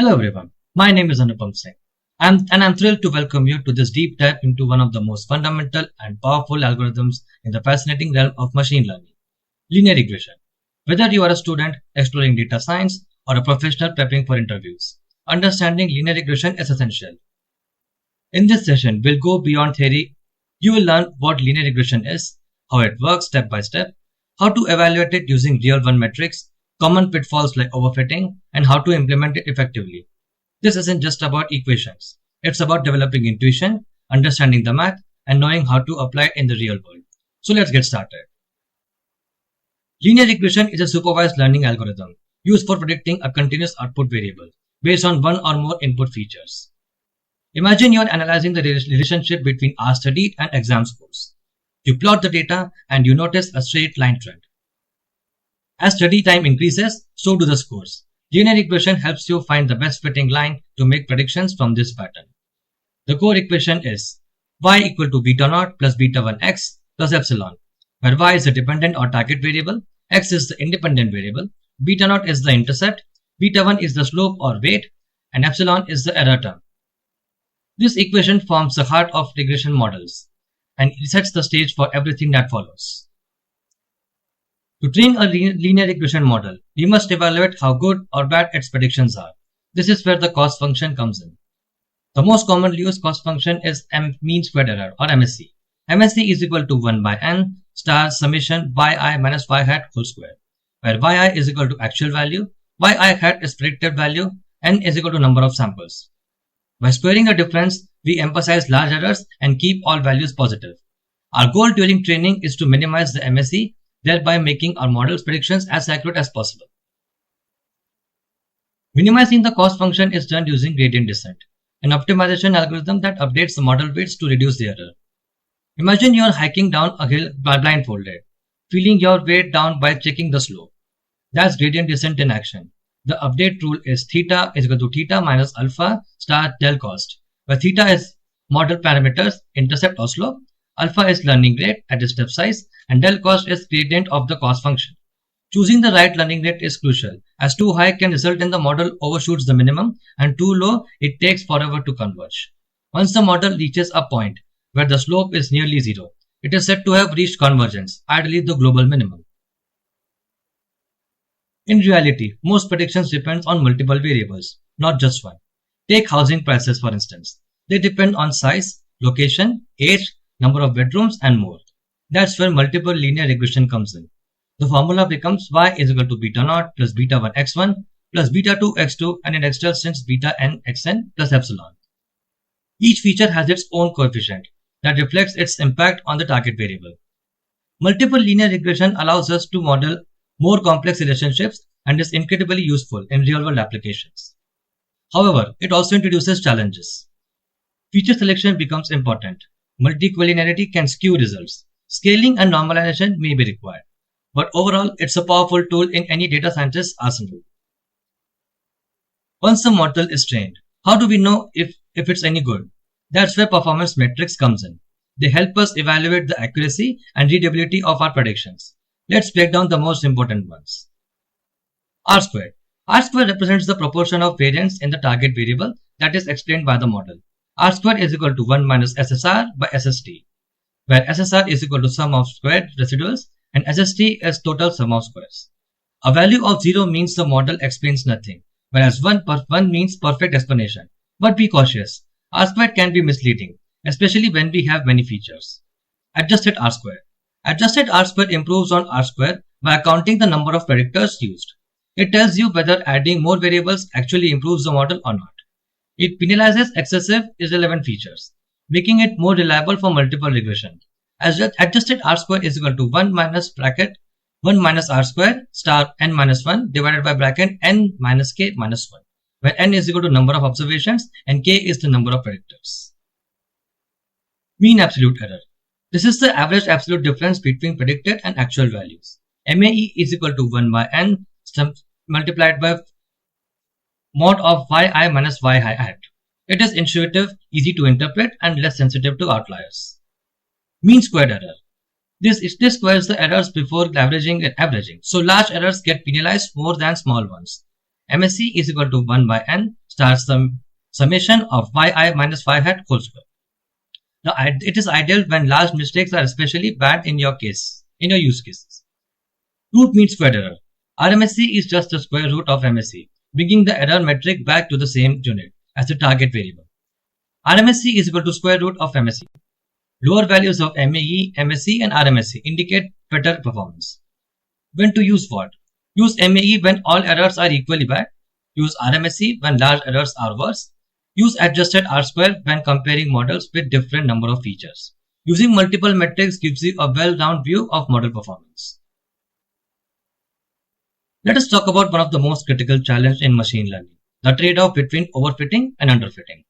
Hello everyone, my name is Anupam Singh and I'm thrilled to welcome you to this deep dive into one of the most fundamental and powerful algorithms in the fascinating realm of machine learning, linear regression. Whether you are a student exploring data science or a professional prepping for interviews, understanding linear regression is essential. In this session, we'll go beyond theory. You will learn what linear regression is, how it works step by step, how to evaluate it using real-world metrics, common pitfalls like overfitting, and how to implement it effectively. This isn't just about equations. It's about developing intuition, understanding the math, and knowing how to apply it in the real world. So let's get started. Linear regression is a supervised learning algorithm used for predicting a continuous output variable based on one or more input features. Imagine you're analyzing the relationship between hours studied and exam scores. You plot the data and you notice a straight line trend. As study time increases, so do the scores. Linear regression helps you find the best fitting line to make predictions from this pattern. The core equation is y equal to beta naught plus beta 1 x plus epsilon, where y is the dependent or target variable, x is the independent variable, beta naught is the intercept, beta 1 is the slope or weight, and epsilon is the error term. This equation forms the heart of regression models and it sets the stage for everything that follows. To train a linear regression model, we must evaluate how good or bad its predictions are. This is where the cost function comes in. The most commonly used cost function is mean squared error or MSE. MSE is equal to 1 by n star summation yi minus y hat whole square, where yi is equal to actual value, yi hat is predicted value, n is equal to number of samples. By squaring a difference, we emphasize large errors and keep all values positive. Our goal during training is to minimize the MSE, thereby making our model's predictions as accurate as possible. Minimizing the cost function is done using gradient descent, an optimization algorithm that updates the model weights to reduce the error. Imagine you are hiking down a hill blindfolded, feeling your weight down by checking the slope. That's gradient descent in action. The update rule is theta is equal to theta minus alpha star del cost, where theta is model parameters, intercept or slope, alpha is learning rate at a step size, and del cost is gradient of the cost function. Choosing the right learning rate is crucial, as too high can result in the model overshoots the minimum, and too low it takes forever to converge. Once the model reaches a point where the slope is nearly zero, it is said to have reached convergence, ideally the global minimum. In reality, most predictions depend on multiple variables, not just one. Take housing prices for instance. They depend on size, location, age, number of bedrooms, and more. That's where multiple linear regression comes in. The formula becomes y is equal to beta naught plus beta 1 x1 plus beta 2 x2 and in existence beta n xn plus epsilon. Each feature has its own coefficient that reflects its impact on the target variable. Multiple linear regression allows us to model more complex relationships and is incredibly useful in real-world applications. However, it also introduces challenges. Feature selection becomes important. Multicollinearity can skew results. Scaling and normalization may be required. But overall, it's a powerful tool in any data scientist's arsenal. Once the model is trained, how do we know if it's any good? That's where performance metrics comes in. They help us evaluate the accuracy and readability of our predictions. Let's break down the most important ones. R squared. R squared represents the proportion of variance in the target variable that is explained by the model. R squared is equal to 1 minus SSR by SST, where SSR is equal to sum of squared residuals and SST is total sum of squares. A value of 0 means the model explains nothing, whereas 1 means perfect explanation. But be cautious. R squared can be misleading, especially when we have many features. Adjusted R squared. Adjusted R squared improves on R squared by counting the number of predictors used. It tells you whether adding more variables actually improves the model or not. It penalizes excessive irrelevant features, making it more reliable for multiple regression. Adjusted R squared is equal to 1 minus R squared star n minus 1 divided by bracket n minus k minus 1, where n is equal to number of observations and k is the number of predictors. Mean absolute error. This is the average absolute difference between predicted and actual values. MAE is equal to 1 by n multiplied by mod of yi minus yi hat. It is intuitive, easy to interpret, and less sensitive to outliers. Mean squared error. This squares the errors before averaging and averaging, so large errors get penalized more than small ones. MSE is equal to 1 by n star summation of yi minus phi hat whole square. Now, it is ideal when large mistakes are especially bad in your use cases. Root mean squared error. RMSE is just the square root of MSE, bringing the error metric back to the same unit as the target variable. RMSE is equal to square root of MSE. Lower values of MAE, MSE and RMSE indicate better performance. When to use what? Use MAE when all errors are equally bad. Use RMSE when large errors are worse. Use adjusted R-square when comparing models with different number of features. Using multiple metrics gives you a well-rounded view of model performance. Let us talk about one of the most critical challenges in machine learning, the trade-off between overfitting and underfitting.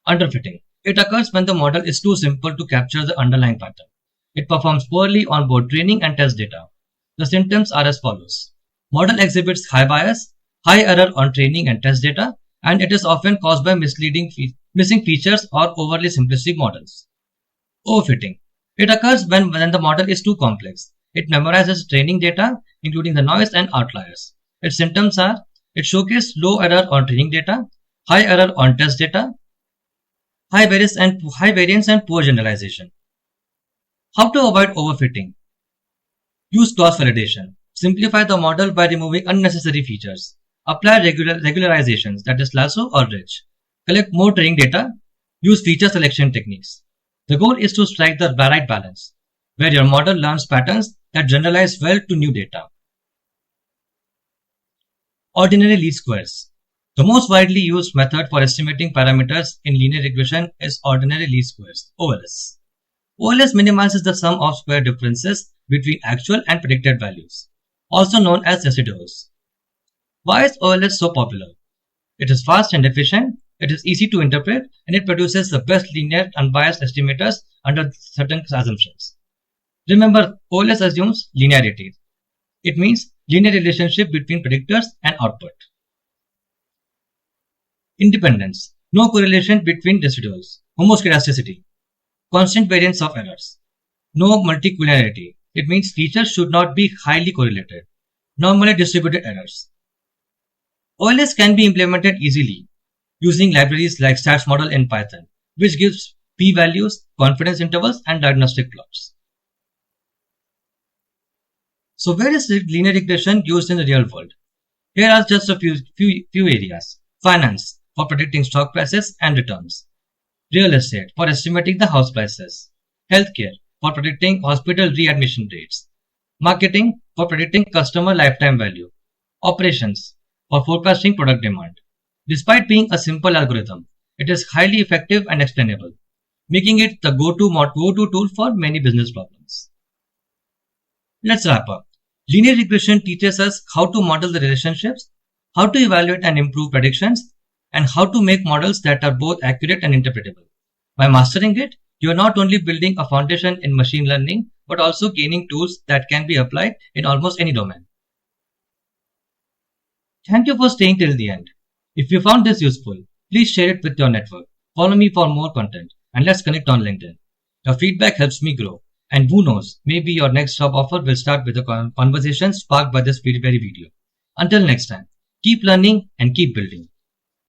Underfitting. It occurs when the model is too simple to capture the underlying pattern. It performs poorly on both training and test data. The symptoms are as follows. Model exhibits high bias, high error on training and test data, and it is often caused by missing features or overly simplistic models. Overfitting. It occurs when the model is too complex. It memorizes training data, including the noise and outliers. Its symptoms are, it showcases low error on training data, high error on test data, high variance and poor generalization. How to avoid overfitting? Use cross-validation. Simplify the model by removing unnecessary features. Apply regularizations, that is lasso or ridge. Collect more training data. Use feature selection techniques. The goal is to strike the right balance, where your model learns patterns that generalize well to new data. Ordinary least squares. The most widely used method for estimating parameters in linear regression is ordinary least squares, OLS. OLS minimizes the sum of square differences between actual and predicted values, also known as residuals. Why is OLS so popular? It is fast and efficient, it is easy to interpret, and it produces the best linear unbiased estimators under certain assumptions. Remember, OLS assumes linearity. It means linear relationship between predictors and output. Independence. No correlation between residuals. Homoscedasticity. Constant variance of errors. No multicollinearity. It means features should not be highly correlated. Normally distributed errors. OLS can be implemented easily using libraries like stats model in Python, which gives p-values, confidence intervals, and diagnostic plots. So where is linear regression used in the real world? Here are just a few areas. Finance, for predicting stock prices and returns. Real estate, for estimating the house prices. Healthcare, for predicting hospital readmission rates. Marketing, for predicting customer lifetime value. Operations, for forecasting product demand. Despite being a simple algorithm, it is highly effective and explainable, making it the go-to tool for many business problems. Let's wrap up. Linear regression teaches us how to model the relationships, how to evaluate and improve predictions, and how to make models that are both accurate and interpretable. By mastering it, you are not only building a foundation in machine learning, but also gaining tools that can be applied in almost any domain. Thank you for staying till the end. If you found this useful, please share it with your network. Follow me for more content, and let's connect on LinkedIn. Your feedback helps me grow, and who knows, maybe your next job offer will start with a conversation sparked by this very video. Until next time, keep learning and keep building.